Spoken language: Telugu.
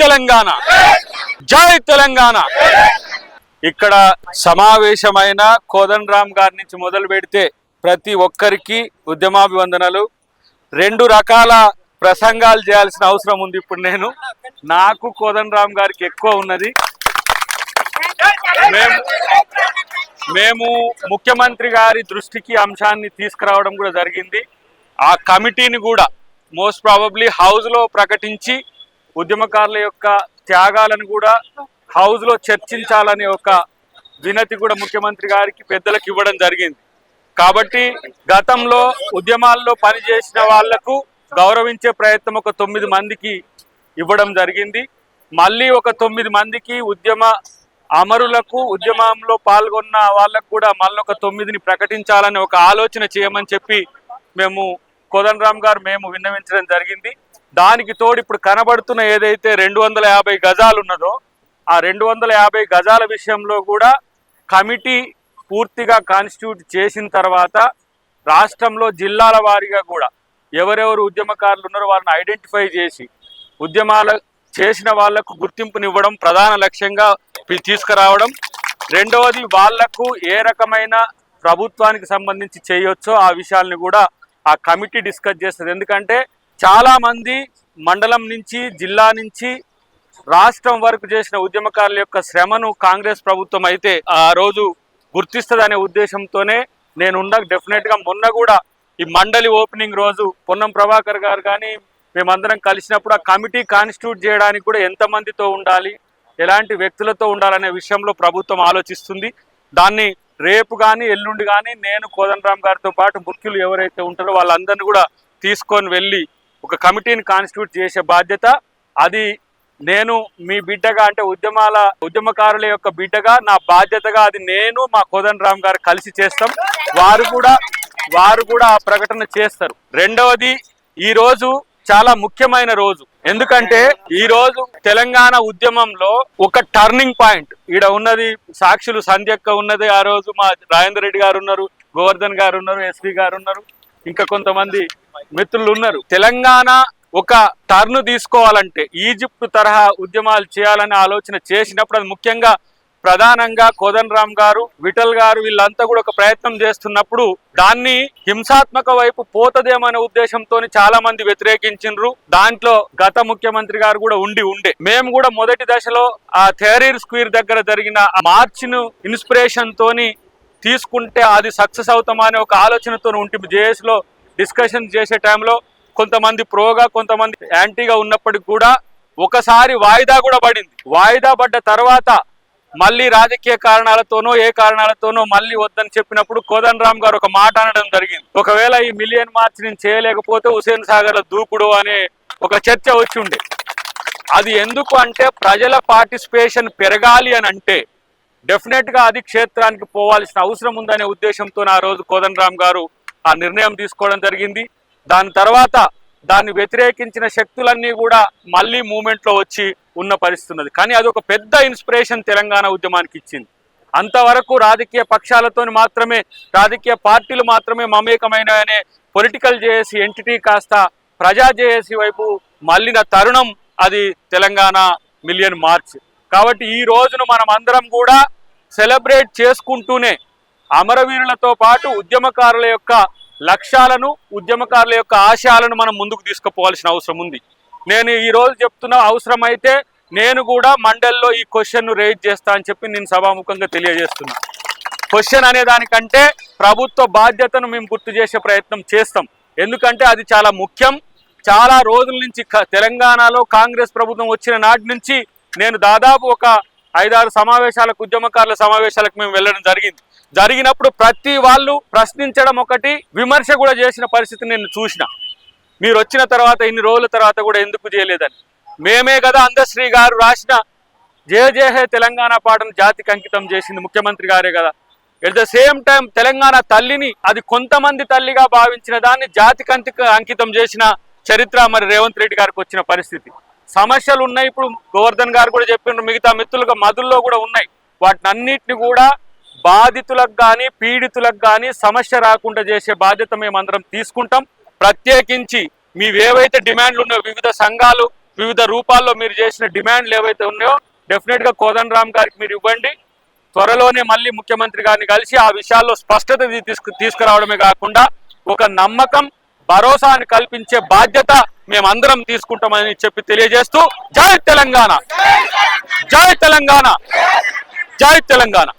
తెలంగాణ, జై తెలంగాణ. ఇక్కడ సమావేశమైన కోదండరామ్ గారి నుంచి మొదలు పెడితే ప్రతి ఒక్కరికి ఉద్యమాభివందనలు. 2 రకాల ప్రసంగాలు చేయాల్సిన అవసరం ఉంది. ఇప్పుడు నాకు కోదండరామ్ గారికి ఎక్కువ ఉన్నది. మేము ముఖ్యమంత్రి గారి దృష్టికి అంశాన్ని తీసుకురావడం కూడా జరిగింది. ఆ కమిటీని కూడా మోస్ట్ ప్రాబబ్లీ హౌస్లో ప్రకటించి ఉద్యమకారుల యొక్క త్యాగాలను కూడా హౌస్లో చర్చించాలనే ఒక వినతి కూడా ముఖ్యమంత్రి గారికి పెద్దలకు ఇవ్వడం జరిగింది. కాబట్టి గతంలో ఉద్యమాల్లో పనిచేసిన వాళ్లకు గౌరవించే ప్రయత్నం ఒక 9 మందికి ఇవ్వడం జరిగింది. మళ్ళీ ఒక 9 మందికి ఉద్యమ అమరులకు, ఉద్యమంలో పాల్గొన్న వాళ్ళకు కూడా మళ్ళీ ఒక 9ని ప్రకటించాలని ఒక ఆలోచన చేయమని చెప్పి మేము కోదండరామ్ గారు విన్నవించడం జరిగింది. దానికి తోడు ఇప్పుడు కనబడుతున్న ఏదైతే 250 గజాలు ఉన్నదో ఆ 250 గజాల విషయంలో కూడా కమిటీ పూర్తిగా కాన్స్టిట్యూట్ చేసిన తర్వాత రాష్ట్రంలో జిల్లాల వారీగా కూడా ఎవరెవరు ఉద్యమకారులు ఉన్నారో వారిని ఐడెంటిఫై చేసి ఉద్యమాలు చేసిన వాళ్లకు గుర్తింపునివ్వడం ప్రధాన లక్ష్యంగా తీసుకురావడం. రెండవది వాళ్లకు ఏ రకమైన ప్రభుత్వానికి సంబంధించి చేయొచ్చో ఆ విషయాలను కూడా ఆ కమిటీ డిస్కస్ చేస్తుంది. ఎందుకంటే చాలామంది మండలం నుంచి, జిల్లా నుంచి, రాష్ట్రం వరకు చేసిన ఉద్యమకారుల యొక్క శ్రమను కాంగ్రెస్ ప్రభుత్వం అయితే ఆ రోజు గుర్తిస్తుందనే ఉద్దేశంతోనే డెఫినెట్గా మొన్న కూడా ఈ మండలి ఓపెనింగ్ రోజు పొన్నం ప్రభాకర్ గారు కానీ మేమందరం కలిసినప్పుడు ఆ కమిటీ కాన్స్టిట్యూట్ చేయడానికి కూడా ఎంతమందితో ఉండాలి, ఎలాంటి వ్యక్తులతో ఉండాలనే విషయంలో ప్రభుత్వం ఆలోచిస్తుంది. దాన్ని రేపు కానీ ఎల్లుండి కానీ నేను కోదండరామ్ గారితో పాటు ముఖ్యులు ఎవరైతే ఉంటారో వాళ్ళందరినీ కూడా తీసుకొని వెళ్ళి ఒక కమిటీని కాన్స్టిట్యూట్ చేసే బాధ్యత అది నేను మీ బిడ్డగా, అంటే ఉద్యమకారుల యొక్క బిడ్డగా నా బాధ్యతగా అది నేను మా కోదండరామ్ గారు కలిసి చేస్తాం. వారు కూడా ఆ ప్రకటన చేస్తారు. రెండవది, ఈ రోజు చాలా ముఖ్యమైన రోజు. ఎందుకంటే ఈ రోజు తెలంగాణ ఉద్యమంలో ఒక టర్నింగ్ పాయింట్ ఈడ ఉన్నది. సాక్షులు సంధ్యక్క ఉన్నది, ఆ రోజు మా రాజేందర్ రెడ్డి గారు ఉన్నారు, గోవర్ధన్ గారు ఉన్నారు, ఎస్పీ గారు ఉన్నారు, ఇంకా కొంతమంది మిత్రులు ఉన్నారు. తెలంగాణ ఒక టర్న్ తీసుకోవాలంటే ఈజిప్ట్ తరహా ఉద్యమాలు చేయాలనే ఆలోచన చేసినప్పుడు అది ముఖ్యంగా ప్రధానంగా కోదండరామ్ గారు, విఠల్ గారు వీళ్ళంతా కూడా ఒక ప్రయత్నం చేస్తున్నప్పుడు దాన్ని హింసాత్మక వైపు పోతదేమనే ఉద్దేశంతో చాలా మంది వ్యతిరేకించిండ్రు. దాంట్లో గత ముఖ్యమంత్రి గారు కూడా ఉండే మేము కూడా మొదటి దశలో ఆ థెహరీర్ స్క్వేర్ దగ్గర జరిగిన మార్చ్ను ఇన్స్పిరేషన్ తోని తీసుకుంటే అది సక్సెస్ అవుతామనే ఒక ఆలోచనతో ఉంటే జేఎస్ లో డిస్కషన్ చేసే టైంలో కొంతమంది ప్రోగా కొంతమంది యాంటీగా ఉన్నప్పటికీ కూడా ఒకసారి వాయిదా కూడా పడింది. వాయిదా పడ్డ తర్వాత మళ్ళీ రాజకీయ కారణాలతోనో ఏ కారణాలతోనో మళ్ళీ వద్దని చెప్పినప్పుడు కోదండరామ్ గారు ఒక మాట అనడం జరిగింది. ఒకవేళ ఈ మిలియన్ మార్చ్ నేను చేయలేకపోతే హుసేన్ సాగర్ లో దూకుడు అనే ఒక చర్చ వచ్చి ఉండే. అది ఎందుకు అంటే ప్రజల పార్టిసిపేషన్ పెరగాలి అని అంటే డెఫినెట్ గా అది క్షేత్రానికి పోవాల్సిన అవసరం ఉందనే ఉద్దేశంతో ఆ రోజు కోదండరామ్ గారు ఆ నిర్ణయం తీసుకోవడం జరిగింది. దాని తర్వాత దాన్ని వ్యతిరేకించిన శక్తులన్నీ కూడా మళ్ళీ మూమెంట్ లో వచ్చి ఉన్న పరిస్థితి ఉన్నది. కానీ అది ఒక పెద్ద ఇన్స్పిరేషన్ తెలంగాణ ఉద్యమానికి ఇచ్చింది. అంతవరకు రాజకీయ పక్షాలతో మాత్రమే, రాజకీయ పార్టీలు మాత్రమే మమేకమైన పొలిటికల్ జేఏసీ ఎంటిటీ కాస్త ప్రజా జేఏసీ వైపు మళ్ళిన తరుణం అది తెలంగాణ మిలియన్ మార్చ్. కాబట్టి ఈ రోజును మనం అందరం కూడా సెలబ్రేట్ చేసుకుంటూనే అమరవీరులతో పాటు ఉద్యమకారుల యొక్క లక్ష్యాలను, ఉద్యమకారుల యొక్క ఆశయాలను మనం ముందుకు తీసుకుపోవాల్సిన అవసరం ఉంది. నేను ఈ రోజు చెప్తున్నా, అవసరమైతే నేను కూడా మండలిలో ఈ క్వశ్చన్ను రేజ్ చేస్తా అని చెప్పి నేను సభాముఖంగా తెలియజేస్తున్నా. క్వశ్చన్ అనే దానికంటే ప్రభుత్వ బాధ్యతను మేము గుర్తు చేసే ప్రయత్నం చేస్తాం. ఎందుకంటే అది చాలా ముఖ్యం. చాలా రోజుల నుంచి తెలంగాణలో కాంగ్రెస్ ప్రభుత్వం వచ్చిన నాటి నుంచి నేను దాదాపు ఒక 5-6 సమావేశాలకు, ఉద్యమకారుల సమావేశాలకు మేము వెళ్ళడం జరిగినప్పుడు ప్రతి వాళ్ళు ప్రశ్నించడం ఒకటి, విమర్శ కూడా చేసిన పరిస్థితి నేను చూసిన. మీరు వచ్చిన తర్వాత ఇన్ని రోజుల తర్వాత కూడా ఎందుకు చేయలేదని. మేమే కదా అందశ్రీ గారు రాసిన జయ జయ హే తెలంగాణ పాటను జాతికి అంకితం చేసింది ముఖ్యమంత్రి గారే కదా. At the same time Telangana తల్లిని అది కొంతమంది తల్లిగా భావించిన దాన్ని జాతికి అంకితం చేసిన చరిత్ర మరి రేవంత్ రెడ్డి గారికి వచ్చిన పరిస్థితి. సమస్యలు ఉన్నాయి. ఇప్పుడు గోవర్ధన్ గారు కూడా చెప్పిండ్రు, మిగతా మిత్రులుగా మధుల్లో కూడా ఉన్నాయి. వాటిని అన్నిటిని కూడా బాధితులకు కానీ పీడితులకు కానీ సమస్య రాకుండా చేసే బాధ్యత మేమందరం తీసుకుంటాం. ప్రత్యేకించి మీవేవైతే డిమాండ్లు ఉన్నాయో వివిధ సంఘాలు వివిధ రూపాల్లో మీరు చేసిన డిమాండ్లు ఏవైతే ఉన్నాయో డెఫినెట్ గా కోదండరామ్ గారికి మీరు ఇవ్వండి. త్వరలోనే మళ్ళీ ముఖ్యమంత్రి గారిని కలిసి ఆ విషయాల్లో స్పష్టత తీసుకురావడమే కాకుండా ఒక నమ్మకం, భరోసాని కల్పించే బాధ్యత మేమందరం తీసుకుంటామని చెప్పి తెలియజేస్తూ జై తెలంగాణ, జై తెలంగాణ, జై తెలంగాణ.